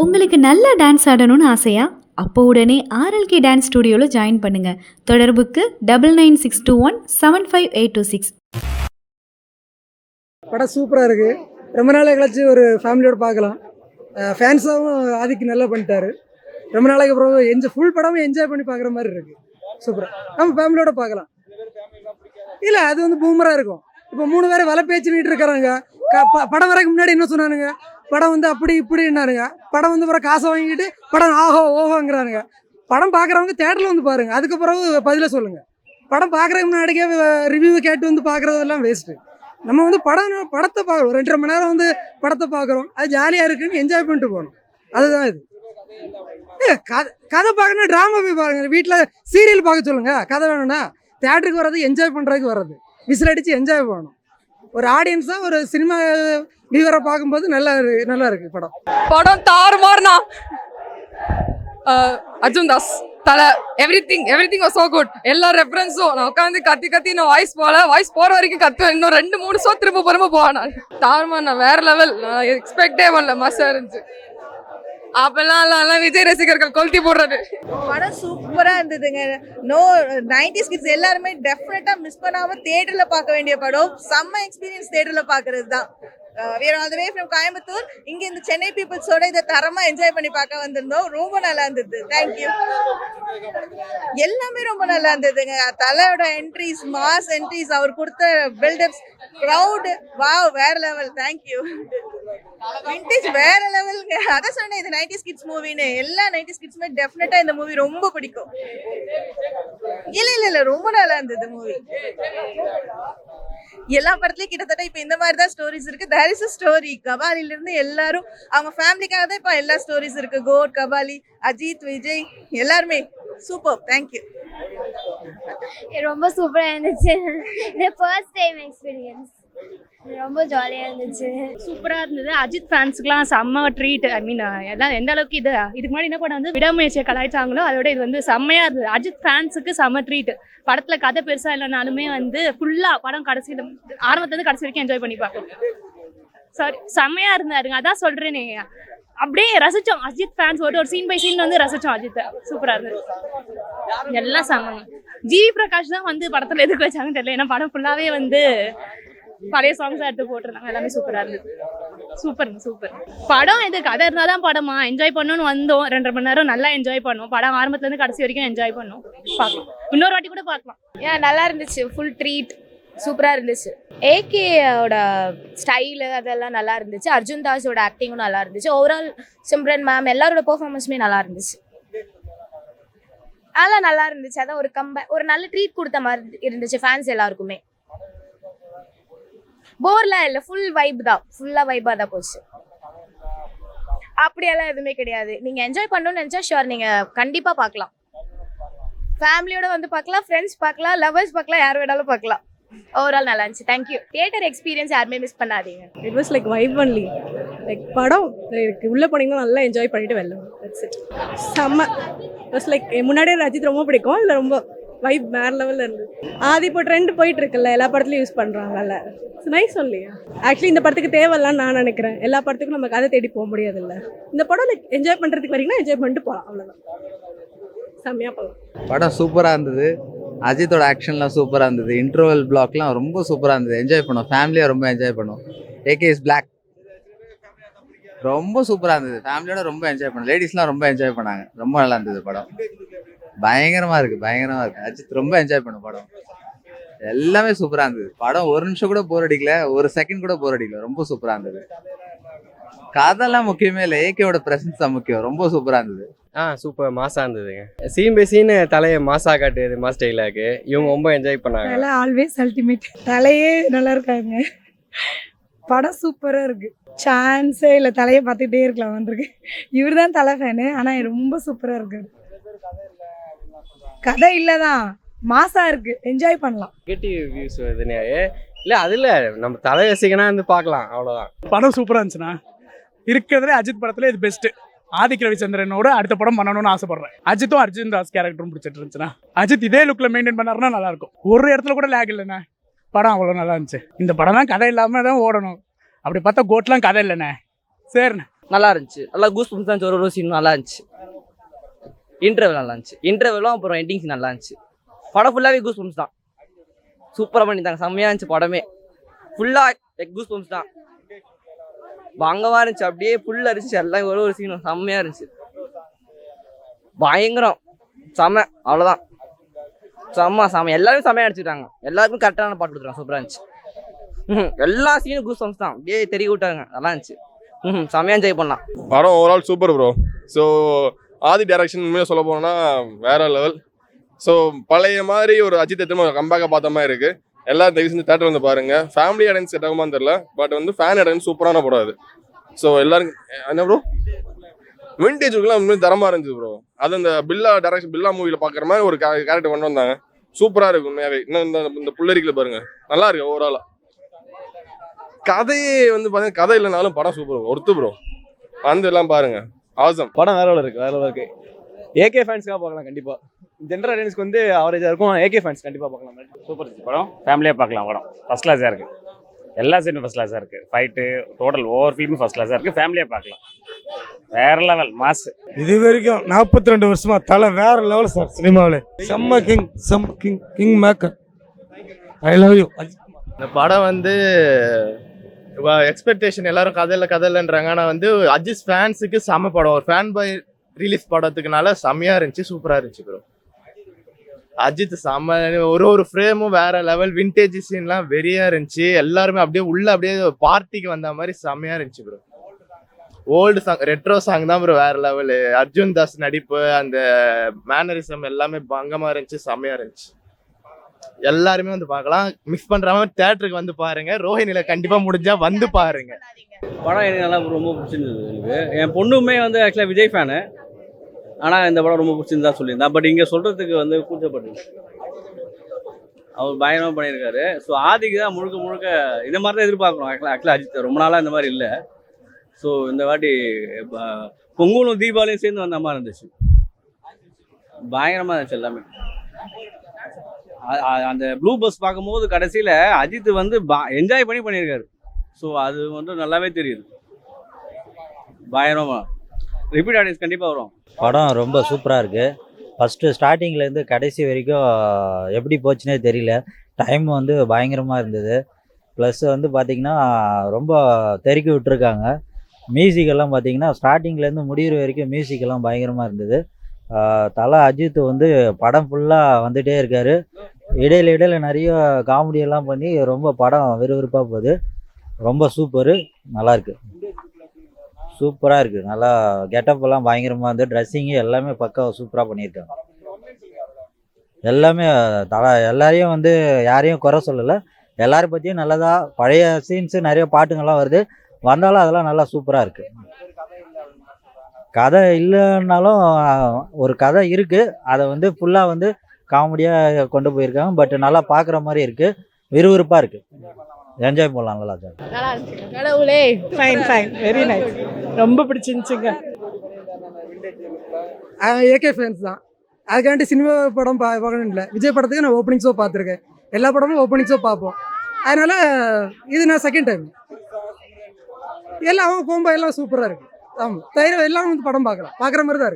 உங்களுக்கு நல்லா டான்ஸ் ஆடணும்னு ஆசையா? அப்போ உடனே ஆர்எல்கே டான்ஸ் ஸ்டுடியோவில் ஜாயின் பண்ணுங்க. தொடர்புக்கு 9962175826. படம் சூப்பராக இருக்குது. ரொம்ப நாள் கழிச்சு ஒரு ஃபேமிலியோடு பார்க்கலாம். ஃபேன்ஸாகவும் ஆதிக்கு நல்லா பண்ணிட்டாரு. ரொம்ப நாளைக்கு அப்புறம் ஃபுல் படமும் என்ஜாய் பண்ணி பார்க்குற மாதிரி இருக்குது. சூப்பராக நம்ம ஃபேமிலியோட பார்க்கலாம். இல்லை அது வந்து பூமராக இருக்கும். இப்போ 3 பேரை வலை பேச்சுக்கிட்டு இருக்கிறாங்க. படம் வரைக்கும் முன்னாடி என்ன சொன்னானுங்க, படம் வந்து அப்படி இப்படின்னாருங்க. படம் வந்து அப்புறம் காசை வாங்கிட்டு படம் ஆஹோ ஓஹோங்கிறானுங்க. படம் பார்க்குறவங்க தேட்டரில் வந்து பாருங்கள், அதுக்கப்புறம் பதில சொல்லுங்கள். படம் பார்க்குறதுக்கு முன்னாடிக்கே ரிவ்யூ கேட்டு வந்து பார்க்குறதெல்லாம் வேஸ்ட்டு. நம்ம வந்து படத்தை பார்க்குறோம், 2.5 மணி நேரம் வந்து படத்தை பார்க்குறோம், அது ஜாலியாக இருக்குன்னு என்ஜாய் பண்ணிட்டு போகணும். அதுதான் இது. கதை பார்க்கணும், ட்ராமா போய் பாருங்க. வீட்டில் சீரியல் பார்க்க சொல்லுங்கள். கதை வேணும்னா தேட்டருக்கு வர்றது என்ஜாய் பண்ணுறதுக்கு வர்றது, விசில் அடித்து என்ஜாய் பண்ணணும். ஒரு ஆடியன்ஸாக ஒரு சினிமா வியூவரை பார்க்கும்போது நல்லா இருக்கு படம். படம் தாறுமாறுனா அர்ஜுன் தாஸ் தலை எவ்ரிதிங் வாஸ் சோ குட். எல்லா ரெஃபரன்ஸும் நான் உட்காந்து கத்தி நான் வாய்ஸ் போற வரைக்கும் கத்துவேன். இன்னும் 2-3 ஷோ திரும்ப போவேன். தாறுமாறுனா வேற லெவல். நான் எக்ஸ்பெக்டே பண்ணல. மஸ்டா இருந்துச்சு. அப்பெல்லாம் விஜய் ரசிகர்கள் கொளுத்தி போடுறது. படம் சூப்பரா இருந்ததுங்க. 90s கிட்ஸ் எல்லாருமே டெஃபினட்டா மிஸ் பண்ணாம தியேட்டர்ல பார்க்க வேண்டிய படம். செம்ம எக்ஸ்பீரியன்ஸ் தியேட்டர்ல பார்க்கிறது தான். we are all the way from Coimbatore. இங்க இந்த சென்னை பீப்புள்ஸோட இதை தரமா என்ஜாய் பண்ணி பார்க்க வந்திருந்தோம். ரொம்ப நல்லா இருந்தது. தேங்க்யூ. எல்லாமே ரொம்ப நல்லா இருந்ததுங்க. தலையோட என்ட்ரிஸ், மாஸ் என்ட்ரிஸ், அவர் கொடுத்த பில்டப்ஸ், க்ரௌட், வாவ், வேற லெவல். தேங்க்யூ. விண்டேஜ் வேற லெவலுங்க. அதான் சொன்னேன், இது 90s கிட்ஸ் மூவின்னு. எல்லா 90s கிட்ஸுமே டெஃபினட்டா இந்த மூவி ரொம்ப பிடிக்கும். இல்ல ரொம்ப நல்லா இருந்தது மூவி. எல்லா படத்துலயும் கிட்டத்தட்ட இப்ப இந்த மாதிரி தான் ஸ்டோரிஸ் இருக்கு. There is a story. கபாலில இருந்து எல்லாரும் அவங்க ஃபேமிலிக்காக தான் இப்ப எல்லா ஸ்டோரிஸ் இருக்கு. கோட், கபாலி, அஜித், விஜய் எல்லாருமே சூப்பர். தேங்க்யூ. ரொம்ப சூப்பரா இருந்துச்சு. இது ஃபர்ஸ்ட் டைம் எக்ஸ்பீரியன்ஸ். ரொம்ப ஜாலியாக இருந்துச்சு. சூப்பராக இருந்தது. அஜித் ஃபேன்ஸுக்குலாம் செம்ம ட்ரீட். ஐ மீன் எல்லாம் எந்த அளவுக்கு இதுக்கு முன்னாடி என்ன படம் வந்து விடாமுயற்சியை கலாய்ச்சாங்களோ அதோட இது வந்து செம்மையாக இருந்தது. அஜித் ஃபேன்ஸுக்கு செம்ம ட்ரீட். படத்தில் கதை பெருசாக இல்லைனாலுமே வந்து ஃபுல்லாக படம் கடைசியில் ஆரம்பத்துலேருந்து கடைசி வரைக்கும் என்ஜாய் பண்ணி பார்க்கலாம். சாரி, செம்மையாக இருந்தாருங்க. அதான் சொல்கிறேனே, அப்படியே ரசித்தோம். அஜித் ஃபேன்ஸ் ஒரு சீன் பை சீன் வந்து ரசித்தோம். அஜித்தை சூப்பராக இருந்தது. எல்லாம் செம்மங்க. ஜிவி பிரகாஷ் தான் வந்து படத்தில் எதுக்கு வச்சாங்கன்னு தெரியல. ஏன்னா படம் ஃபுல்லாகவே வந்து பழைய சாங்ஸாக எடுத்து போட்டிருந்தாங்க. எல்லாமே சூப்பராக இருந்தது. சூப்பர். படம் எது கதை இருந்தால் தான் படமா? என்ஜாய் பண்ணணும்னு வந்தோம். 2.5 மணி நேரம் நல்லா என்ஜாய் பண்ணோம். படம் ஆரம்பத்துலேருந்து கடைசி வரைக்கும் என்ஜாய் பண்ணோம். பார்க்கலாம், இன்னொரு வாட்டி கூட பார்க்கலாம். நல்லா இருந்துச்சு. Full treat. சூப்பராக இருந்துச்சு. ஏகேயோட ஸ்டைலு அதெல்லாம் நல்லா இருந்துச்சு. அர்ஜுன் தாஸோட ஆக்டிங்கும் நல்லா இருந்துச்சு. ஓவரால் சிம்ரன் மேம் எல்லாரோட பெர்ஃபார்மன்ஸுமே நல்லா இருந்துச்சு. அதெல்லாம் நல்லா இருந்துச்சு. அதான் ஒரு நல்ல ட்ரீட் கொடுத்த மாதிரி இருந்துச்சு ஃபேன்ஸ் எல்லாருக்குமே. போர்லாம் இல்லை, ஃபுல் வைப் தான். ஃபுல்லாக வைப்பாக தான் போச்சு. அப்படியெல்லாம் எதுவுமே கிடையாது. நீங்கள் என்ஜாய் பண்ணணும்னு நினச்சா ஷுவர் நீங்கள் கண்டிப்பாக பார்க்கலாம். ஃபேமிலியோட வந்து பார்க்கலாம், ஃப்ரெண்ட்ஸ் பார்க்கலாம், லவர்ஸ் பார்க்கலாம், யார் வேணாலும் பார்க்கலாம். ஓவரால் நல்லா இருந்துச்சு. தேங்க்யூ. தியேட்டர் எக்ஸ்பீரியன்ஸ் யாருமே மிஸ் பண்ணாதீங்க. It was like vibe only. Like படம் உள்ளே போனீங்கன்னா நல்லா என்ஜாய் பண்ணிட்டு வரலாம். செம்ம. இட் வாஸ் லைக் முன்னாடியே ரஜித் ரொம்ப பிடிக்கும். இல்லை ரொம்ப வைப் வேற லெவலில் இருந்தது. ஆதி இப்போ ட்ரெண்ட் போயிட்டு இருக்குல்ல, எல்லா படத்துலையும் யூஸ் பண்ணுறாங்கல்ல. இட்ஸ் நைஸ் இல்லையா? ஆக்சுவலி இந்த படத்துக்கு தேவையில்லான்னு நான் நினைக்கிறேன். எல்லா படத்துக்கும் நம்ம கதை தேடி போக முடியாதுல்ல. இந்த படம் லைக் என்ஜாய் பண்ணுறதுக்கு வரீங்கன்னா என்ஜாய் பண்ணிட்டு போகலாம். அவ்வளோதான். செம்மையாக போகலாம். படம் சூப்பராக இருந்தது. அஜித்தோட ஆக்ஷன்லாம் சூப்பராக இருந்தது. இன்டர்வல் பிளாக்லாம் ரொம்ப சூப்பராக இருந்தது. என்ஜாய் பண்ணோம். ஃபேமிலியாக ரொம்ப என்ஜாய் பண்ணோம். ஏகே இஸ் பிளாக் ரொம்ப சூப்பராக இருந்தது. ஃபேமிலியோட ரொம்ப என்ஜாய் பண்ணோம். லேடிஸ்லாம் ரொம்ப என்ஜாய் பண்ணாங்க. ரொம்ப நல்லா இருந்தது படம். பயங்கரமாக இருக்குது. அஜித் ரொம்ப என்ஜாய் பண்ணும் படம். எல்லாமே சூப்பராக இருந்தது. படம் ஒரு நிமிஷம் கூட போர் அடிக்கல, ஒரு செகண்ட் கூட போர் அடிக்கல. ரொம்ப சூப்பராக இருந்தது. கதெல்லாம் முக்கியமே இல்லை, ஏகேவோட பிரசன்ஸ் தான் முக்கியம். ரொம்ப சூப்பராக இருந்தது. சூப்பர் மாஸாக இருந்ததுங்க. சீன் பை சீன் தலையை மாஸாக காட்டுது. மாஸ் ஸ்டைலாக்கு இவங்க ரொம்ப என்ஜாய் பண்ணாங்க. தலை ஆல்வேஸ் அல்டிமேட். தலையே நல்லா இருக்காங்க. படம் சூப்பராக இருக்கு. சான்ஸே இல்லை. தலையை பார்த்துக்கிட்டே இருக்கலாம் வந்திருக்கு. இவர் தான் தலை ஃபேனு. ஆனால் ரொம்ப சூப்பராக இருக்கு. கதை இல்லைதான், மாசா இருக்கு. என்ஜாய் பண்ணலாம். நெகட்டிவ் வியூஸ் வருதுனே இல்லை, அதில் நம்ம தலை ரசிகனா வந்து பார்க்கலாம். அவ்வளோதான். படம் சூப்பராக இருந்துச்சுண்ணா. இருக்கிறதுலே அஜித் படத்துல இது பெஸ்ட்டு. ஆதிக் ரவிச்சந்திரனோட அடுத்த படம் பண்ணணும்னு ஆசைப்படுறேன். அஜித்தும் அர்ஜுன் தாஸ் கேரக்டரும் பிடிச்சிட்டு இருந்துச்சுன்னா. அஜித் இதே லுக்ல மெயின்டைன் பண்ணாருன்னா நல்லா இருக்கும். ஒரு இடத்துல கூட லேக் இல்லைண்ணே. படம் அவ்வளோ நல்லா இருந்துச்சு. இந்த படம் தான் கதை இல்லாமல் தான் ஓடணும். அப்படி பார்த்தா கோட்லாம் கதை இல்லைண்ணே. சரிண்ணே. நல்லா இருந்துச்சு. நல்லா கூஸ் பம்ப்ஸ் தான் இருந்துச்சு. ஒரு சீன் நல்லா இருந்துச்சு. இன்டர்வல் நல்லா இருந்துச்சு. இன்டர்வலும் அப்புறம் எண்டிங் சீன் நல்லா இருந்துச்சு. படம் ஃபுல்லாகவே கூஸ் பம்ப்ஸ் தான். சூப்பராக பண்ணியிருந்தாங்க. செம்மையாக இருந்துச்சு படமே. ஃபுல்லாக கூஸ் பம்ப்ஸ் தான். பங்கமாக இருந்துச்சு. அப்படியே ஃபுல்லாக இருந்துச்சு. எல்லாம் ஒரு சீனும் செம்மையாக இருந்துச்சு. பயங்கரம். செம்ம. அவ்வளோதான். செம்ம எல்லாருமே செம்மையாக அடிச்சுட்டாங்க. எல்லாருக்கும் கரெக்டான பாட்டு கொடுத்துருக்காங்க. சூப்பராக இருந்துச்சு. எல்லா சீனும் கூஸ் பம்ப்ஸ் தான். அப்படியே தெரிய விட்டாங்க. நல்லா இருந்துச்சு. செம்மையாக என்ஜாய் பண்ணலாம். படம் ஓவரால் சூப்பர் ப்ரோ. ஸோ ஆதி டைரக்ஷன் உண்மையாக சொல்ல போனோம்னா வேற லெவல். ஸோ பழைய மாதிரி ஒரு அஜித் திரும்ப கம்பேக்காக பார்த்த மாதிரி இருக்குது. எல்லாரும் தயவு செஞ்சு தேட்டர் வந்து பாருங்கள். ஃபேமிலி ஆடியன்ஸ் செட் ஆகுமான்னு தெரில, பட் வந்து ஃபேன் ஆடியன்ஸ் சூப்பரான படம் அது. ஸோ எல்லாரும் என்ன ப்ரோ விண்டேஜுக்குலாம் உண்மையாக தரமாக இருந்துச்சு ப்ரோ. அது இந்த பில்லா மூவியில் பார்க்குற மாதிரி ஒரு கேரக்டர் கொண்டு வந்தாங்க. சூப்பராக இருக்கு உண்மையாகவே. இன்னும் இந்த புள்ளரிக்கில் பாருங்கள், நல்லா இருக்கு ஓவராலாக. கதையே வந்து பார்த்தீங்கன்னா கதை இல்லைனாலும் படம் சூப்பர் ஒர்த்து ப்ரோ. வந்து எல்லாம் பாருங்க. ஆசம். படம் வேற லெவல் இருக்கு, வேற லெவல் இருக்கு. ஏகே ஃபேன்ஸ்க்காக பார்க்கலாம் கண்டிப்பாக. ஜென்ரல் ஆடியன்ஸ்க்கு வந்து ஆவரேஜாக இருக்கும். ஏகே ஃபேன்ஸ் கண்டிப்பாக பார்க்கலாம். சூப்பர் படம், ஃபேமிலியாக பார்க்கலாம். படம் ஃபர்ஸ்ட் கிளாஸாக இருக்குது. எல்லா சீனும் ஃபர்ஸ்ட் கிளாஸாக இருக்குது. ஃபைட்டு டோட்டல் ஓவர் ஃபிலிமும் ஃபர்ஸ்ட் கிளாஸாக இருக்குது. ஃபேமிலியாக பார்க்கலாம். வேற லெவல் மாஸ். இது வரைக்கும் 42 வருஷமா தலை வேற லெவல் சார். சினிமாவில் செம்ம king maker. I love you. இந்த படம் வந்து எக்ஸ்பெக்டேஷன் எல்லாரும் கதையிலன்றாங்க. ஆனால் வந்து அஜித் ஃபேன்ஸுக்கு செம்ம படம். ஒரு ஃபேன் பாய் ரிலீஸ் படத்துக்குனால செம்மையாக இருந்துச்சு. சூப்பராக இருந்துச்சு ப்ரோ. அஜித் செம்ம. ஒரு ஃப்ரேமும் வேற லெவல். விண்டேஜ் சீன்லாம் வெறியா இருந்துச்சு. எல்லாருமே அப்படியே உள்ள அப்படியே பார்ட்டிக்கு வந்த மாதிரி செம்மையாக இருந்துச்சு bro. Old song retro song தான் ப்ரோ வேற லெவலு. அர்ஜுன் தாஸ் நடிப்பு, அந்த மேனரிசம் எல்லாமே பங்கமாக இருந்துச்சு. செம்மையாக இருந்துச்சு. எல்லாருமே வந்து பார்க்கலாம். மிஸ் பண்றாம தியேட்டருக்கு வந்து பாருங்க. ரோஹிணியில கண்டிப்பா முடிஞ்சா வந்து பாருங்க. படம் எனக்கு நல்லா ரொம்ப பிடிச்சிருந்தது. எனக்கு என் பொண்ணுமே வந்து ஆக்சுவலாக விஜய் ஃபேனு. ஆனால் இந்த படம் ரொம்ப பிடிச்சிருந்தா சொல்லியிருந்தா. பட் இங்கே சொல்கிறதுக்கு வந்து கூச்சப்பட்டு அவர் பயங்கரமாக பண்ணியிருக்காரு. ஸோ ஆதிக்கு தான் முழுக்க இந்த மாதிரி தான் எதிர்பார்க்குறோம். ஆக்சுவலாக அஜித் ரொம்ப நாளாக இந்த மாதிரி இல்லை. ஸோ இந்த வாட்டி பொங்கலும் தீபாவளியும் சேர்ந்து வந்த மாதிரி இருந்துச்சு. பயங்கரமாக இருந்துச்சு எல்லாமே. அந்த ப்ளூ பஸ் பார்க்கும்போது கடைசியில் அஜித் வந்து என்ஜாய் பண்ணியிருக்காரு. ஸோ அது வந்து நல்லாவே தெரியுது. பயங்கரமாக ரிப்பீட் ஆடியன்ஸ் கண்டிப்பாக வரும். படம் ரொம்ப சூப்பராக இருக்குது. ஃபஸ்ட்டு ஸ்டார்டிங்லேருந்து கடைசி வரைக்கும் எப்படி போச்சுன்னே தெரியல. டைம் வந்து பயங்கரமாக இருந்தது. ப்ளஸ் வந்து பார்த்திங்கன்னா ரொம்ப தெருக்கி விட்டுருக்காங்க. மியூசிக்கெல்லாம் பார்த்திங்கன்னா ஸ்டார்டிங்லேருந்து முடிகிற வரைக்கும் மியூசிக்கெல்லாம் பயங்கரமாக இருந்தது. தலை அஜித் வந்து படம் ஃபுல்லாக வந்துகிட்டே இருக்கார். இடையில நிறைய காமெடியெல்லாம் பண்ணி ரொம்ப படம் விறுவிறுப்பாக போகுது. ரொம்ப சூப்பரு. நல்லாயிருக்கு. சூப்பராக இருக்குது. நல்லா கெட்டப்பெல்லாம் பயங்கரமாக இருந்து ட்ரெஸ்ஸிங்கு எல்லாமே பக்காவாக சூப்பராக பண்ணியிருக்காங்க. எல்லாமே எல்லாரையும் வந்து யாரையும் குறை சொல்லலை. எல்லாரை பற்றியும் நல்லதாக பழைய சீன்ஸு நிறைய பாட்டுங்கள்லாம் வருது. வந்தாலும் அதெல்லாம் நல்லா சூப்பராக இருக்குது. கதை இல்லைன்னாலும் ஒரு கதை இருக்குது. அதை வந்து ஃபுல்லாக வந்து காமெடியாக கொண்டு போயிருக்காங்க. பட் நல்லா பார்க்குற மாதிரி இருக்குது. விறுவிறுப்பாக இருக்குது. என்ஜாய் பண்ணலாம். நல்லா தான் நல்லா இருந்துச்சு. கடவுளே ஃபைன் வெரி நைஸ். ரொம்ப பிடிச்சிருந்துச்சுங்க. ஏகே ஃபேன்ஸ் தான். அதுக்காண்டி சினிமா படம் பார்க்கணும் இல்லை. விஜய் படத்துக்கு நான் ஓப்பனிங் ஷோ பார்த்துருக்கேன். எல்லா படமும் ஓப்பனிங் ஷோ பார்ப்போம். அதனால் இது நான் செகண்ட் டைம். எல்லாம் அவங்க கோம்போ எல்லாம் சூப்பராக இருக்குது. ஆமாம், தயிர எல்லாம் வந்து படம் பார்க்குற மாதிரி தான் இருக்குது.